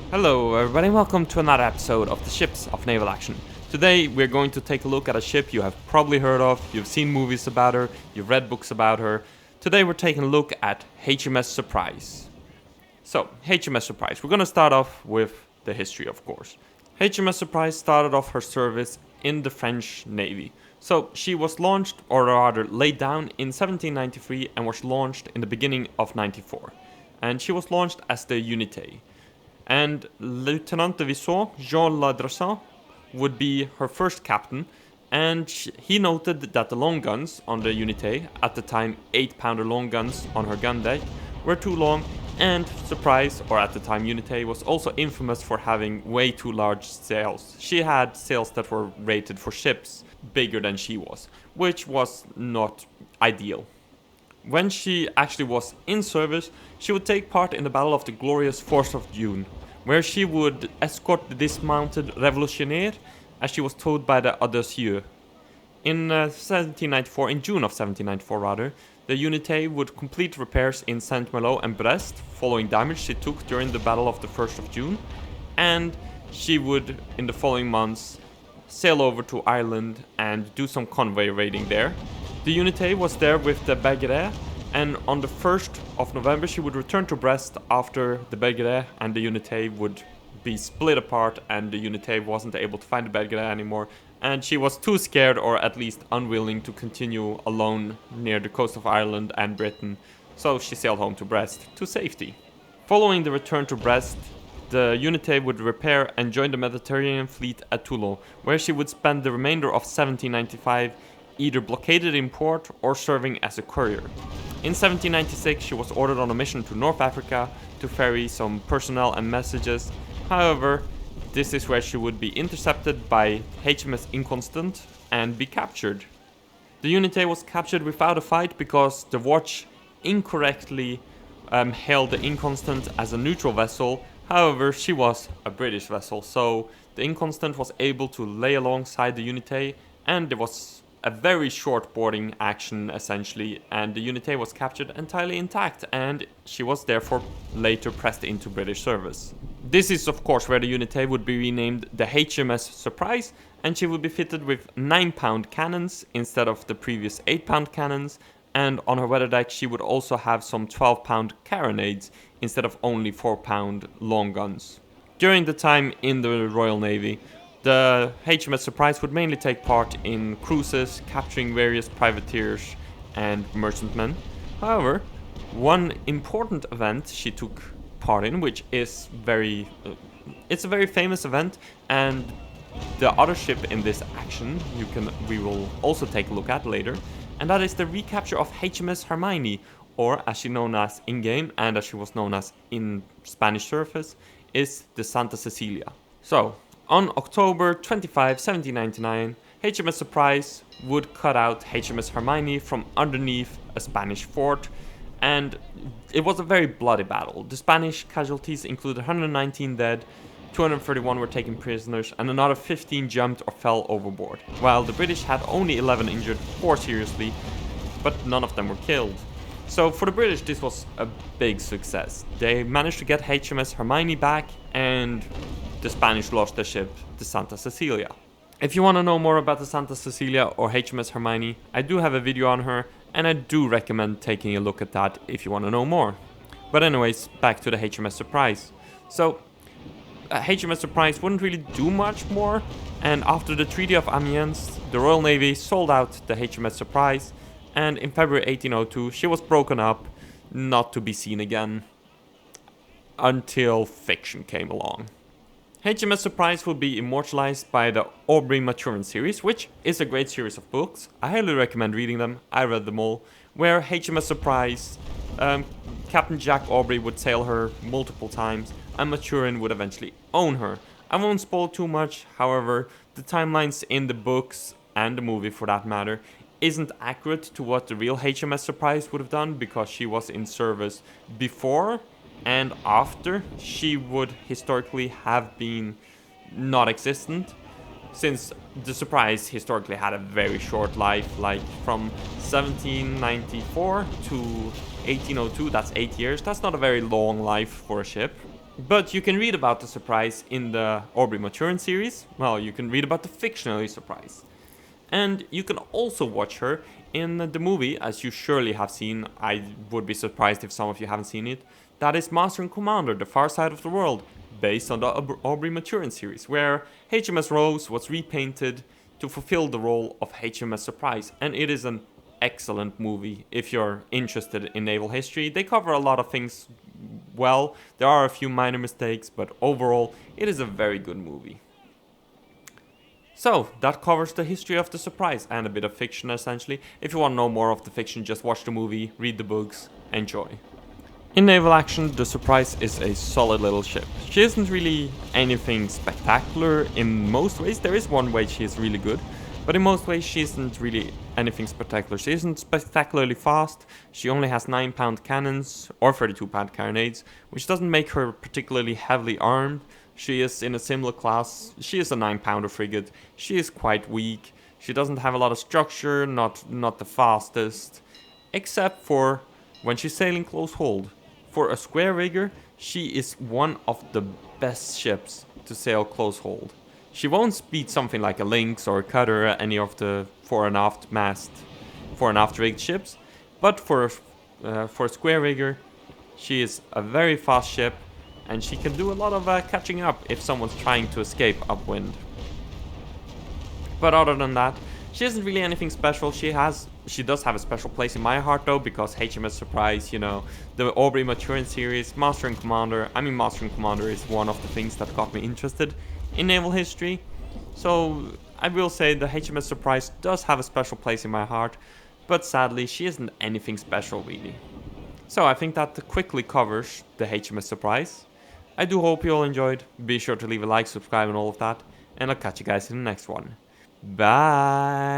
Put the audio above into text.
Hello everybody, welcome to another episode of the Ships of Naval Action. Today we're going to take a look at a ship you have probably heard of, you've seen movies about her, you've read books about her. Today we're taking a look at HMS Surprise. So, HMS Surprise, we're going to start off with the history, of course. HMS Surprise started off her service in the French Navy. So, she was launched, or rather laid down, in 1793 and was launched in the beginning of 94. And she was launched as the Unité. And Lieutenant de Vaisseau, Jean Ladressin, would be her first captain, and he noted that the long guns on the Unité, at the time 8-pounder long guns on her gun deck, were too long, and Surprise, or at the time Unité, was also infamous for having way too large sails. She had sails that were rated for ships bigger than she was, which was not ideal. When she actually was in service, she would take part in the Battle of the Glorious 4th of June, where she would escort the dismounted Revolutionnaire, as she was told by the Audacieux. In June of 1794 rather, the Unité would complete repairs in Saint-Malo and Brest, following damage she took during the Battle of the 1st of June, and she would, in the following months, sail over to Ireland and do some convoy raiding there. The Unité was there with the Bergeret, and on the 1st of November she would return to Brest after the Bergeret and the Unité would be split apart, and the Unité wasn't able to find the Bergeret anymore, and she was too scared, or at least unwilling, to continue alone near the coast of Ireland and Britain, so she sailed home to Brest to safety. Following the return to Brest, the Unité would repair and join the Mediterranean fleet at Toulon, where she would spend the remainder of 1795 either blockaded in port or serving as a courier. In 1796 she was ordered on a mission to North Africa to ferry some personnel and messages. However, this is where she would be intercepted by HMS Inconstant and be captured. The Unité was captured without a fight because the watch incorrectly hailed the Inconstant as a neutral vessel. However, she was a British vessel, so the Inconstant was able to lay alongside the Unité, and there was a very short boarding action essentially, and the Unité was captured entirely intact, and she was therefore later pressed into British service. This is of course where the Unité would be renamed the HMS Surprise, and she would be fitted with 9-pound cannons instead of the previous 8-pound cannons, and on her weather deck she would also have some 12-pound carronades instead of only 4-pound long guns. During the time in the Royal Navy, the HMS Surprise would mainly take part in cruises, capturing various privateers and merchantmen. However, one important event she took part in, which is it's a very famous event, and the other ship in this action we will also take a look at later, and that is the recapture of HMS Hermione, or as she known as in-game and as she was known as in Spanish surface, is the Santa Cecilia. So, on October 25, 1799, HMS Surprise would cut out HMS Hermione from underneath a Spanish fort, and it was a very bloody battle. The Spanish casualties included 119 dead, 231 were taken prisoners, and another 15 jumped or fell overboard, while the British had only 11 injured, 4 seriously, but none of them were killed. So for the British this was a big success. They managed to get HMS Hermione back, and the Spanish lost their ship, the Santa Cecilia. If you want to know more about the Santa Cecilia or HMS Hermione, I do have a video on her, and I do recommend taking a look at that if you want to know more. But anyways, back to the HMS Surprise. So, HMS Surprise wouldn't really do much more, and after the Treaty of Amiens, the Royal Navy sold out the HMS Surprise, and in February 1802 she was broken up, not to be seen again, until fiction came along. HMS Surprise will be immortalized by the aubrey-maturin series, which is a great series of books. I highly recommend reading them. I read them all. Where HMS Surprise, Captain Jack Aubrey would sail her multiple times, and Maturin would eventually own her. I won't spoil too much, however, the timelines in the books, and the movie for that matter, isn't accurate to what the real HMS Surprise would have done, because she was in service before and after she would historically have been not existent, since the Surprise historically had a very short life, like from 1794 to 1802, that's 8 years. That's not a very long life for a ship. But you can read about the Surprise in the Aubrey-Maturin series. Well, you can read about the fictional Surprise. And you can also watch her in the movie, as you surely have seen. I would be surprised if some of you haven't seen it. That is Master and Commander, The Far Side of the World, based on the Aubrey-Maturin series, where HMS Rose was repainted to fulfill the role of HMS Surprise. And it is an excellent movie if you're interested in naval history. They cover a lot of things well. There are a few minor mistakes, but overall, it is a very good movie. So, that covers the history of the Surprise and a bit of fiction essentially. If you want to know more of the fiction, just watch the movie, read the books, enjoy. In Naval Action, the Surprise is a solid little ship. She isn't really anything spectacular in most ways. There is one way she is really good, but in most ways she isn't really anything spectacular. She isn't spectacularly fast. She only has 9-pound cannons or 32-pound carronades, which doesn't make her particularly heavily armed. She is in a similar class. She is a 9-pounder frigate. She is quite weak. She doesn't have a lot of structure, not the fastest, except for when she's sailing close hold. For a square rigger, she is one of the best ships to sail close hold. She won't beat something like a Lynx or a Cutter, any of the fore and aft rigged ships, but for a square rigger, she is a very fast ship, and she can do a lot of catching up if someone's trying to escape upwind. But other than that, she isn't really anything special. She does have a special place in my heart though, because HMS Surprise, you know, the Aubrey-Maturin series, Master and Commander. I mean, Master and Commander is one of the things that got me interested in naval history. So I will say the HMS Surprise does have a special place in my heart, but sadly she isn't anything special really. So I think that quickly covers the HMS Surprise. I do hope you all enjoyed. Be sure to leave a like, subscribe and all of that, and I'll catch you guys in the next one. Bye!